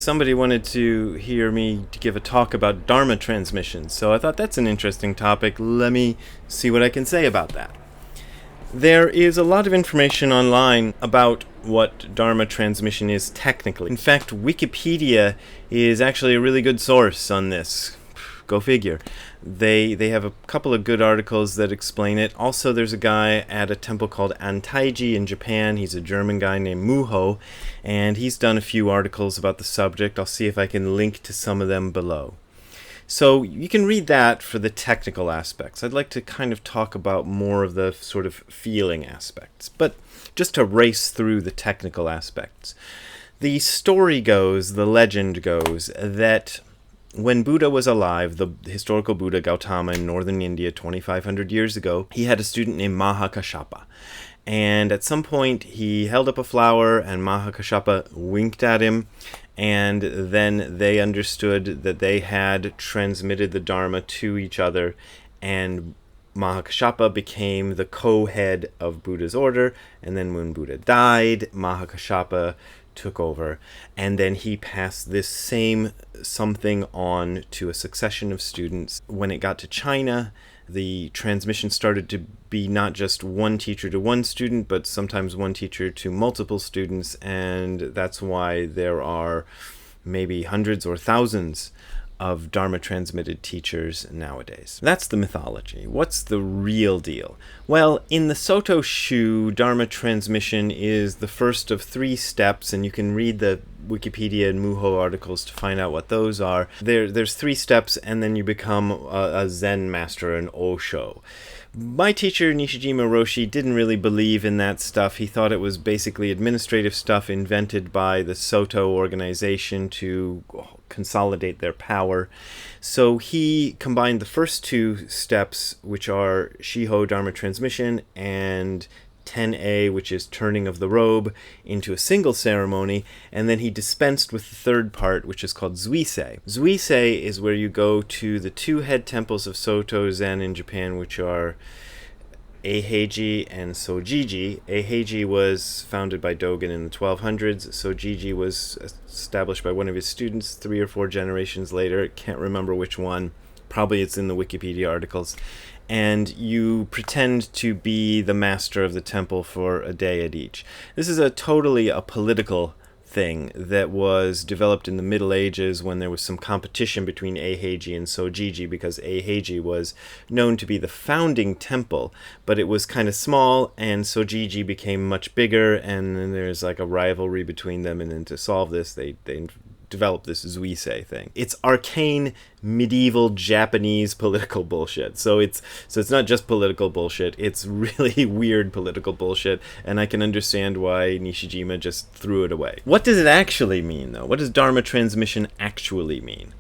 somebody wanted to hear me to give a talk about Dharma transmission, so I thought that's an interesting topic. Let me see what I can say about that. There is a lot of information online about what Dharma transmission is technically. In fact, Wikipedia is actually a really good source on this. Go figure. They have a couple of good articles that explain it. Also, there's a guy at a temple called Antaiji in Japan. He's a German guy named Muho, and he's done a few articles about the subject. I'll see if I can link to some of them below. So you can read that for the technical aspects. I'd like to kind of talk about more of the sort of feeling aspects, but just to race through the technical aspects. The story goes, the legend goes, that when Buddha was alive, the historical Buddha Gautama in northern India 2,500 years ago, he had a student named Mahakashapa. And at some point, he held up a flower, and Mahakashapa winked at him, and then they understood that they had transmitted the Dharma to each other, and Mahakashapa became the co-head of Buddha's order, and then when Buddha died, Mahakashapa took over, and then he passed this same something on to a succession of students. When it got to China, the transmission started to be not just one teacher to one student, but sometimes one teacher to multiple students, and that's why there are maybe hundreds or thousands of Dharma transmitted teachers nowadays. That's the mythology. What's the real deal? Well, in the Soto Shu, Dharma transmission is the first of 3 steps, and you can read the Wikipedia and Muho articles to find out what those are. There's 3 steps, and then you become a Zen master, an Osho. My teacher, Nishijima Roshi, didn't really believe in that stuff. He thought it was basically administrative stuff invented by the Soto organization to consolidate their power. So he combined the first 2 steps, which are Shiho Dharma transmission, and 10A, which is turning of the robe, into a single ceremony, and then he dispensed with the third part, which is called Zuisei. Zuisei is where you go to the 2 head temples of Soto Zen in Japan, which are Eiheiji and Sojiji. Eiheiji was founded by Dogen in the 1200s. Sojiji was established by one of his students 3 or 4 generations later. Can't remember which one. Probably it's in the Wikipedia articles. And you pretend to be the master of the temple for a day at each. This is totally a political thing that was developed in the Middle Ages when there was some competition between Eiheiji and Sojiji, because Eiheiji was known to be the founding temple, but it was kind of small, and Sojiji became much bigger, and then there's like a rivalry between them, and then to solve this, they developed this Zuisei thing. It's arcane medieval Japanese political bullshit. So it's not just political bullshit, it's really weird political bullshit, and I can understand why Nishijima just threw it away. What does it actually mean, though? What does Dharma transmission actually mean?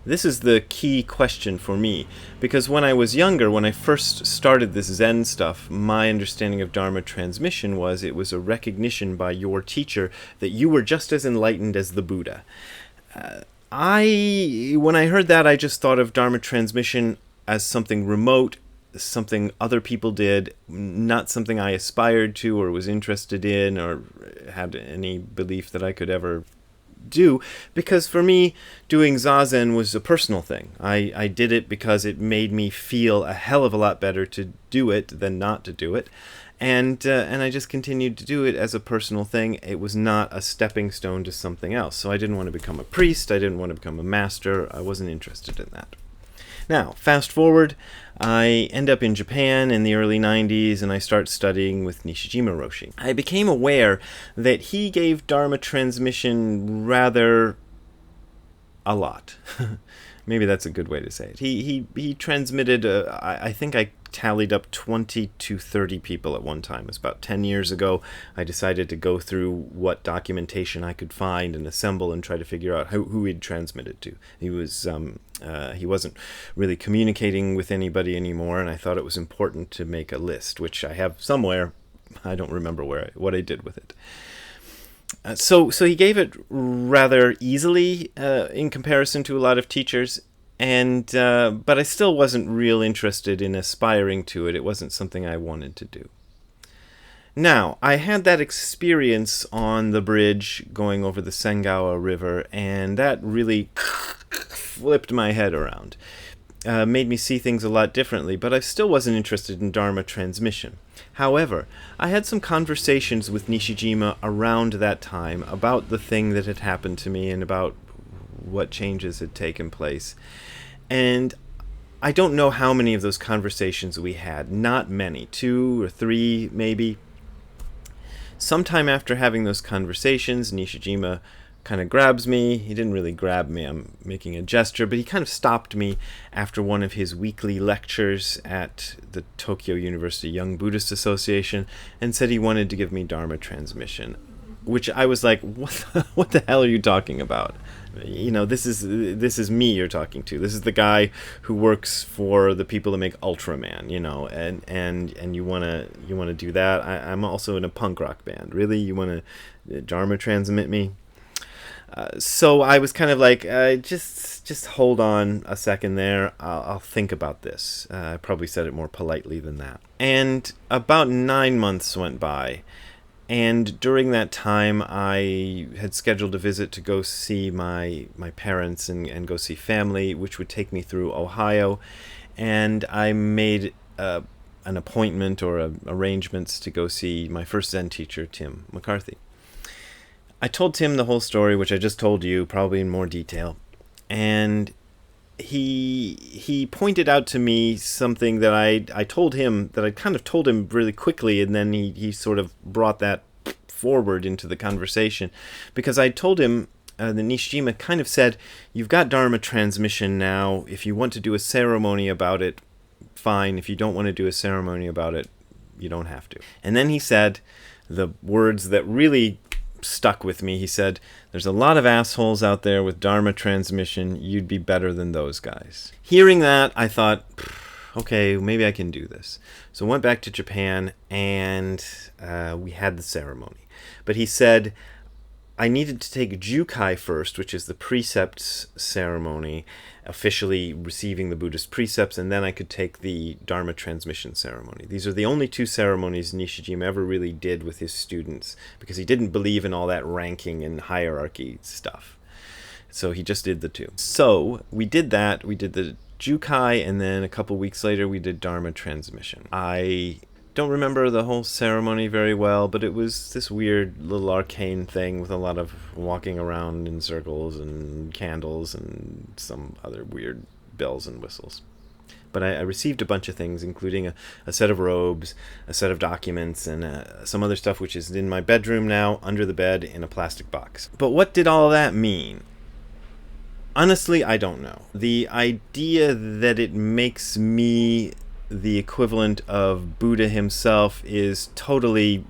This is the key question for me, because when I was younger, when I first started this Zen stuff, my understanding of Dharma transmission was it was a recognition by your teacher that you were just as enlightened as the Buddha. When I heard that, I just thought of Dharma transmission as something remote, something other people did, not something I aspired to or was interested in or had any belief that I could ever do, because for me, doing Zazen was a personal thing. I did it because it made me feel a hell of a lot better to do it than not to do it, and I just continued to do it as a personal thing. It was not a stepping stone to something else. So I didn't want to become a priest, I didn't want to become a master, I wasn't interested in that. Now, fast forward, I end up in Japan in the early 90s, and I start studying with Nishijima Roshi. I became aware that he gave Dharma transmission rather a lot. Maybe that's a good way to say it. He transmitted, I think I tallied up 20 to 30 people at one time. It was about 10 years ago. I decided to go through what documentation I could find and assemble and try to figure out who he'd transmitted to. He wasn't really communicating with anybody anymore, and I thought it was important to make a list, which I have somewhere. I don't remember what I did with it. So he gave it rather easily in comparison to a lot of teachers, but I still wasn't real interested in aspiring to it. It wasn't something I wanted to do. Now, I had that experience on the bridge going over the Sengawa River, and that really flipped my head around. Made me see things a lot differently, but I still wasn't interested in Dharma transmission. However, I had some conversations with Nishijima around that time about the thing that had happened to me and about what changes had taken place. And I don't know how many of those conversations we had. Not many. 2 or 3, maybe. Sometime after having those conversations, Nishijima kind of grabs me. He didn't really grab me, I'm making a gesture, but he kind of stopped me after one of his weekly lectures at the Tokyo University Young Buddhist Association and said he wanted to give me Dharma transmission, which I was like, what the hell are you talking about? You know, this is me you're talking to. This is the guy who works for the people that make Ultraman, you know, and you wanna do that. I'm also in a punk rock band. Really, you wanna Dharma transmit me? So I was kind of like, just hold on a second there. I'll think about this. I probably said it more politely than that. And about 9 months went by. And during that time, I had scheduled a visit to go see my parents and go see family, which would take me through Ohio. And I made an appointment or arrangements to go see my first Zen teacher, Tim McCarthy. I told Tim the whole story, which I just told you, probably in more detail. And he pointed out to me something that I told him, that I kind of told him really quickly, and then he sort of brought that forward into the conversation. Because I told him, the Nishijima kind of said, you've got Dharma transmission now. If you want to do a ceremony about it, fine. If you don't want to do a ceremony about it, you don't have to. And then he said the words that really stuck with me. He said, there's a lot of assholes out there with Dharma transmission. You'd be better than those guys. Hearing that, I thought, okay, maybe I can do this. So I went back to Japan and we had the ceremony. But he said I needed to take Jukai first, which is the precepts ceremony, officially receiving the Buddhist precepts, and then I could take the Dharma transmission ceremony. These are the only 2 ceremonies Nishijima ever really did with his students, because he didn't believe in all that ranking and hierarchy stuff. So he just did the 2. So we did that. We did the Jukai, and then a couple weeks later we did Dharma transmission. I don't remember the whole ceremony very well, but it was this weird little arcane thing with a lot of walking around in circles and candles and some other weird bells and whistles. But I received a bunch of things, including a set of robes, a set of documents, and some other stuff which is in my bedroom now, under the bed, in a plastic box. But what did all that mean? Honestly, I don't know. The idea that it makes me the equivalent of Buddha himself is totally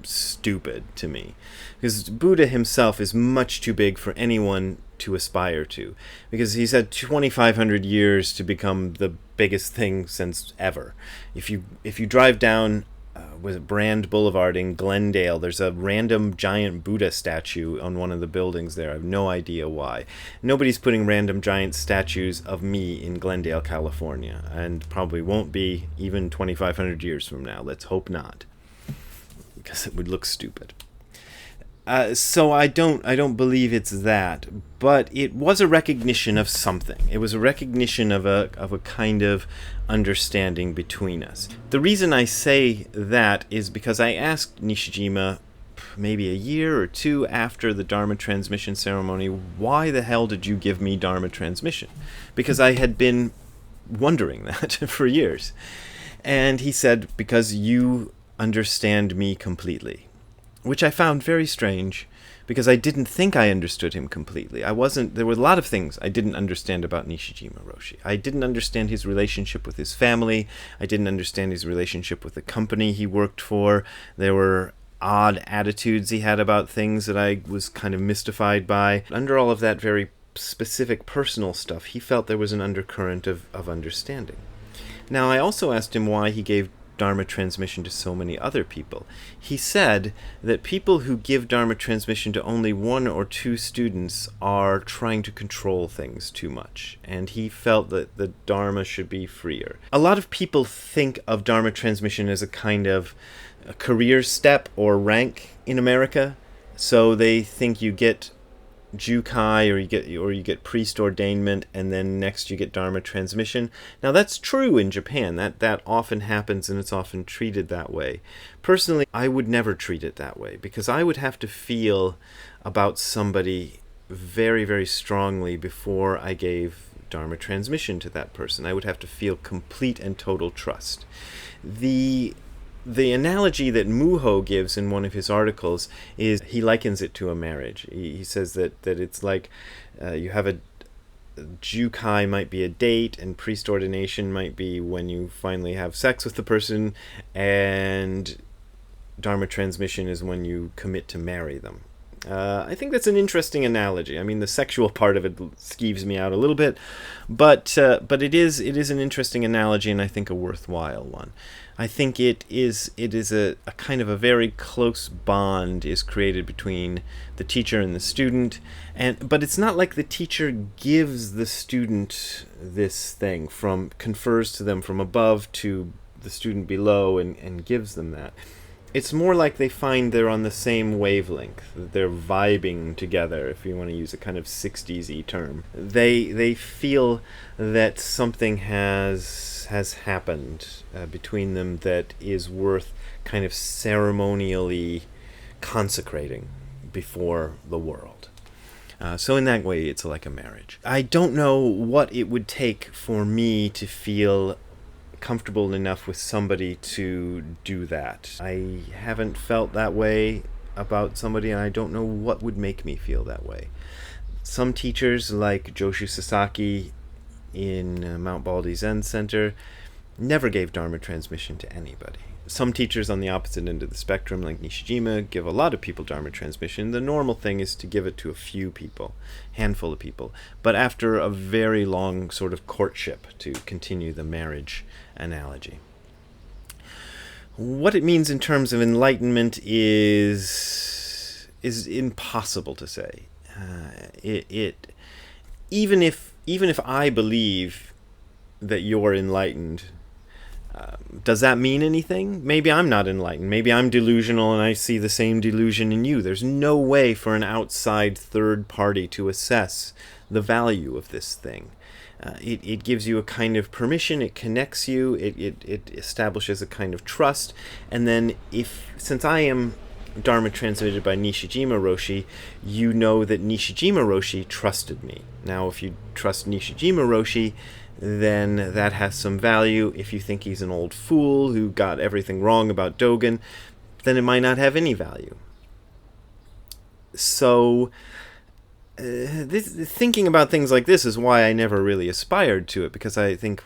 stupid to me, because Buddha himself is much too big for anyone to aspire to, because he's had 2,500 years to become the biggest thing since ever. If you drive down was it Brand Boulevard in Glendale, there's a random giant Buddha statue on one of the buildings there. I have no idea why. Nobody's putting random giant statues of me in Glendale, California, and probably won't be even 2,500 years from now. Let's hope not, because it would look stupid. So I don't believe it's that, but it was a recognition of something. It was a recognition of a kind of understanding between us. The reason I say that is because I asked Nishijima maybe a year or 2 after the Dharma transmission ceremony, why the hell did you give me Dharma transmission? Because I had been wondering that for years. And he said, because you understand me completely. Which I found very strange, because I didn't think I understood him completely. There were a lot of things I didn't understand about Nishijima Roshi. I didn't understand his relationship with his family. I didn't understand his relationship with the company he worked for. There were odd attitudes he had about things that I was kind of mystified by. Under all of that very specific personal stuff, he felt there was an undercurrent of understanding. Now, I also asked him why he gave Dharma transmission to so many other people. He said that people who give Dharma transmission to only 1 or 2 students are trying to control things too much, and he felt that the Dharma should be freer. A lot of people think of Dharma transmission as a kind of a career step or rank in America. So they think you get Jukai, or you get priest ordainment, and then next you get Dharma transmission. Now that's true in Japan. That often happens, and it's often treated that way. Personally, I would never treat it that way, because I would have to feel about somebody very, very strongly before I gave Dharma transmission to that person. I would have to feel complete and total trust. The analogy that Muho gives in one of his articles is, he likens it to a marriage. He says that it's like you have a Jukai might be a date, and priest ordination might be when you finally have sex with the person, and Dharma transmission is when you commit to marry them. I think that's an interesting analogy. I mean, the sexual part of it skeeves me out a little bit, but it is an interesting analogy, and I think a worthwhile one. I think it is a kind of a very close bond is created between the teacher and the student, but it's not like the teacher gives the student this thing, confers to them from above to the student below and gives them that. It's more like they find they're on the same wavelength. They're vibing together, if you want to use a kind of 60s-y term. They feel that something has happened between them that is worth kind of ceremonially consecrating before the world. So in that way, it's like a marriage. I don't know what it would take for me to feel comfortable enough with somebody to do that. I haven't felt that way about somebody, and I don't know what would make me feel that way. Some teachers, like Joshu Sasaki in Mount Baldy Zen Center, never gave Dharma transmission to anybody. Some teachers on the opposite end of the spectrum, like Nishijima, give a lot of people Dharma transmission. The normal thing is to give it to a few people, handful of people, but after a very long sort of courtship, to continue the marriage analogy. What it means in terms of enlightenment is impossible to say. Even if I believe that you're enlightened, does that mean anything? Maybe I'm not enlightened. Maybe I'm delusional and I see the same delusion in you. There's no way for an outside third party to assess the value of this thing. It gives you a kind of permission. It connects you. It establishes a kind of trust. And then since I am Dharma transmitted by Nishijima Roshi, you know that Nishijima Roshi trusted me. Now, if you trust Nishijima Roshi, then that has some value. If you think he's an old fool who got everything wrong about Dogen, then it might not have any value. So thinking about things like this is why I never really aspired to it, because I think,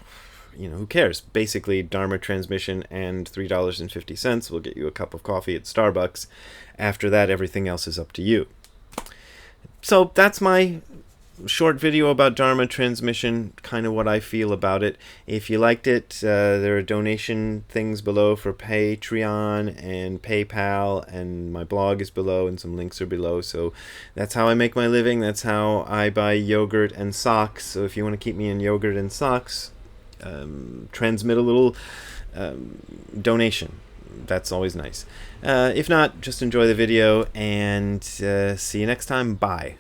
who cares? Basically, Dharma transmission and $3.50 will get you a cup of coffee at Starbucks. After that, everything else is up to you. So that's my short video about Dharma transmission, kind of what I feel about it. If you liked it, there are donation things below for Patreon and PayPal, and my blog is below, and some links are below. So that's how I make my living. That's how I buy yogurt and socks. So if you want to keep me in yogurt and socks, transmit a little donation. That's always nice. If not, just enjoy the video, and see you next time. Bye.